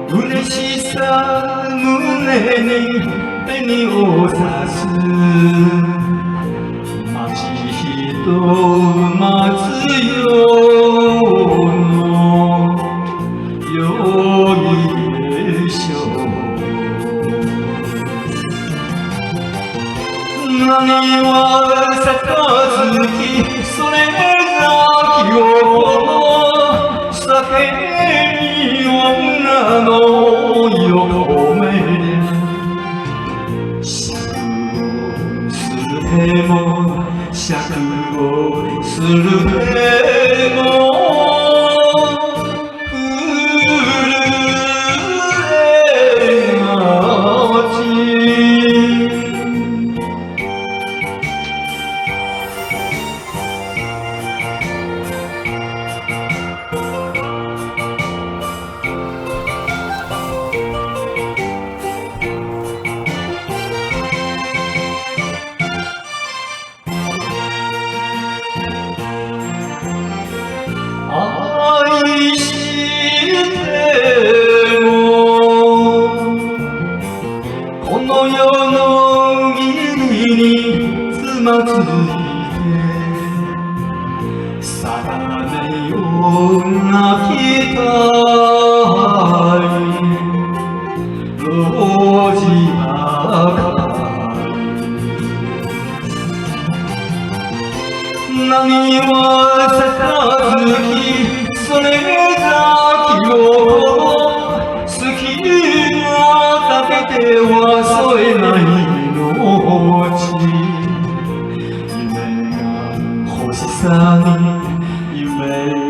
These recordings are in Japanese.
嬉しさ胸に紅をさす待ち人待つよのよいでしょう。何は杯それが記憶の酒に女の横目酌する手も酌をする手も愛してもこの世の義につまずいて定めようなきたい老人ばかり何は杯それが記憶好きがかけては添えない命夢が星さに夢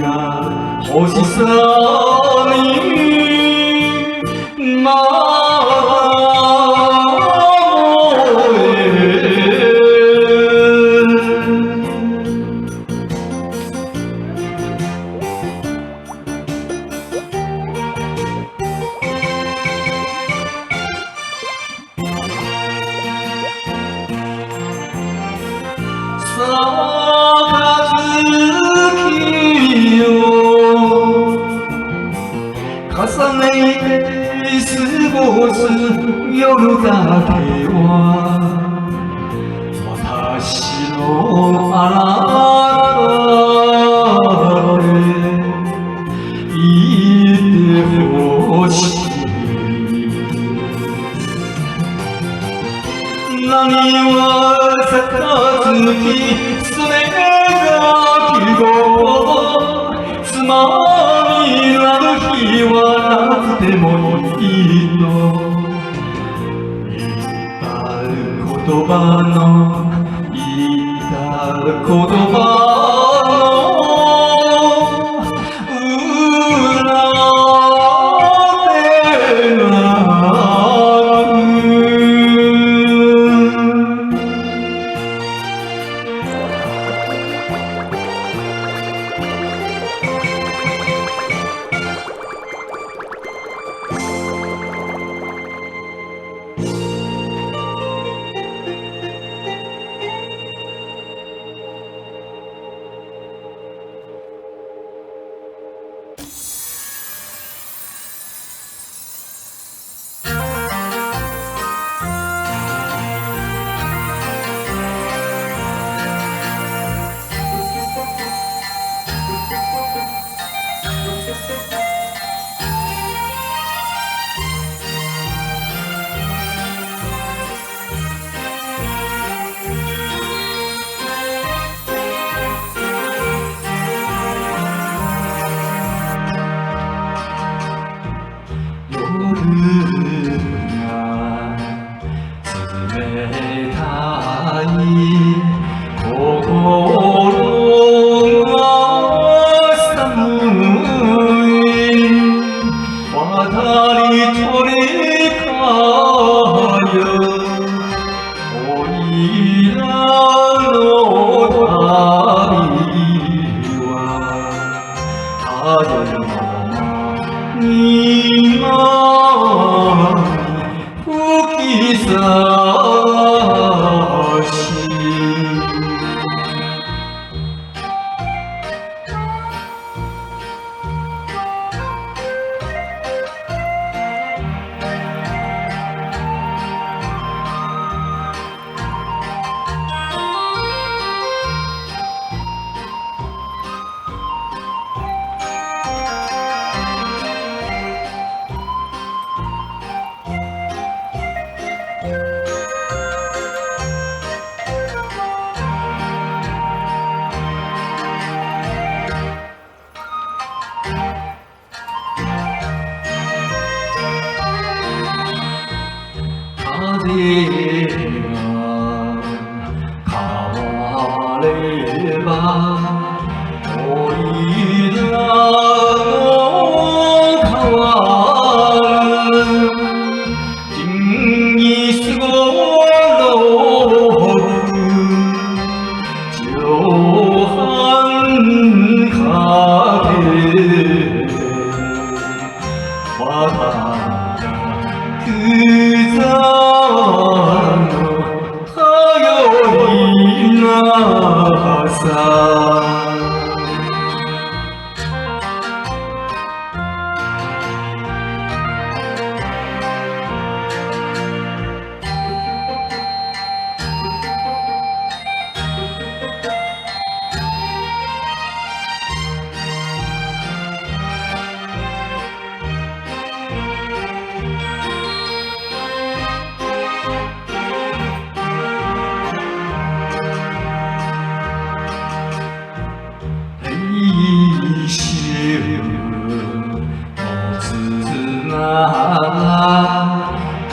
が星さに杯よ重ねて過ごす夜だけは私のあなたへいてほしい何は杯それが記号つまみなる日はなくてもいいと言った言葉の言った言葉の裏手が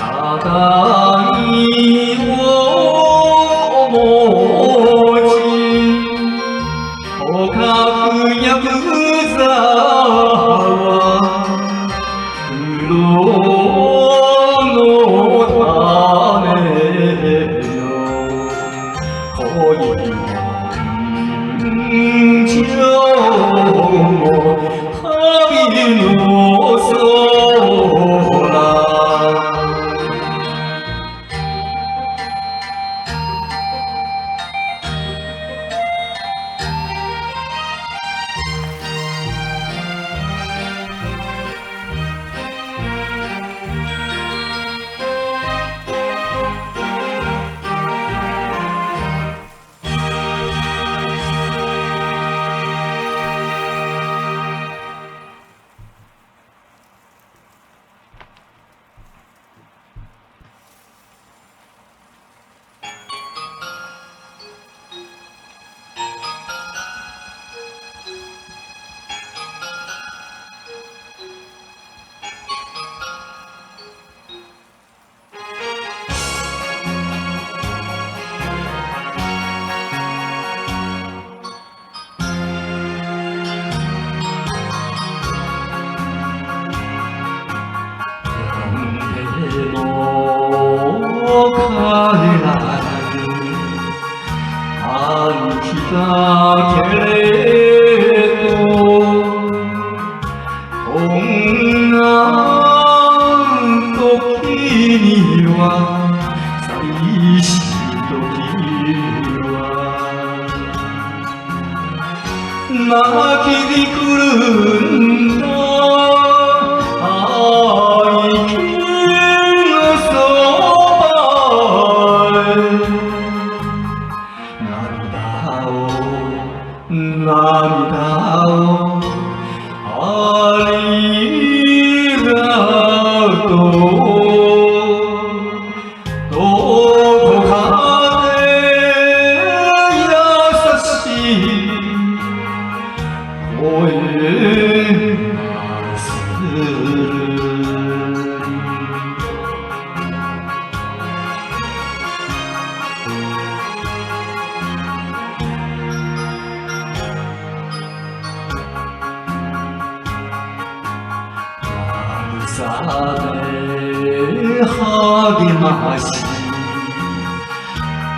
互いを思いとかくヤクザは苦労の種よ恋人情も旅の空帰らぬ飽きたけれどこんな時には寂しい時は泣きに来るんだ涙をありがとうどこかで優しい声がするさで励まし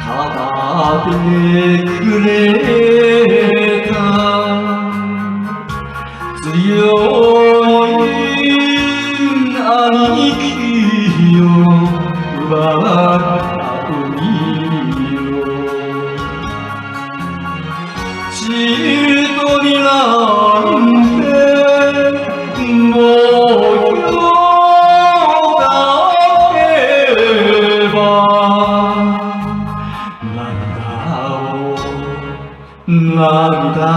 かばってくれた強い兄貴よ奪った海よちとになんてもう涙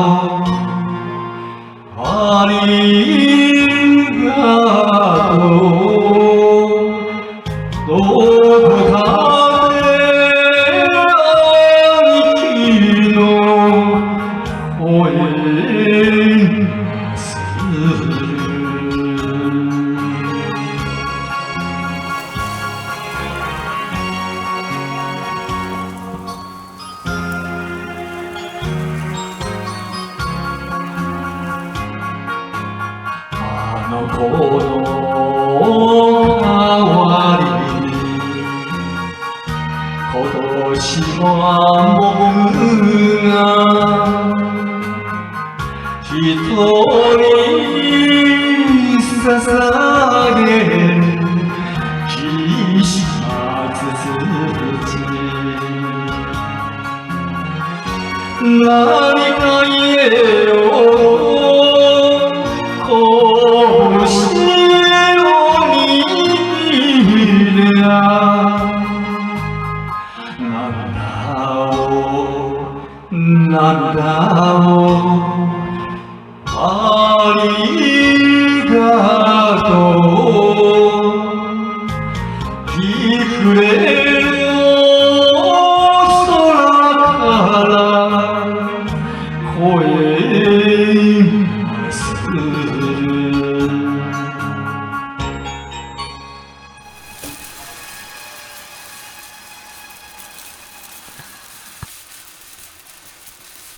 をありがとうどこかで兄貴の声がするあの子の代わりに今年は僕が一人捧げる霧島つつじ何か言えよ拳を握れ涙をありがとう日暮れ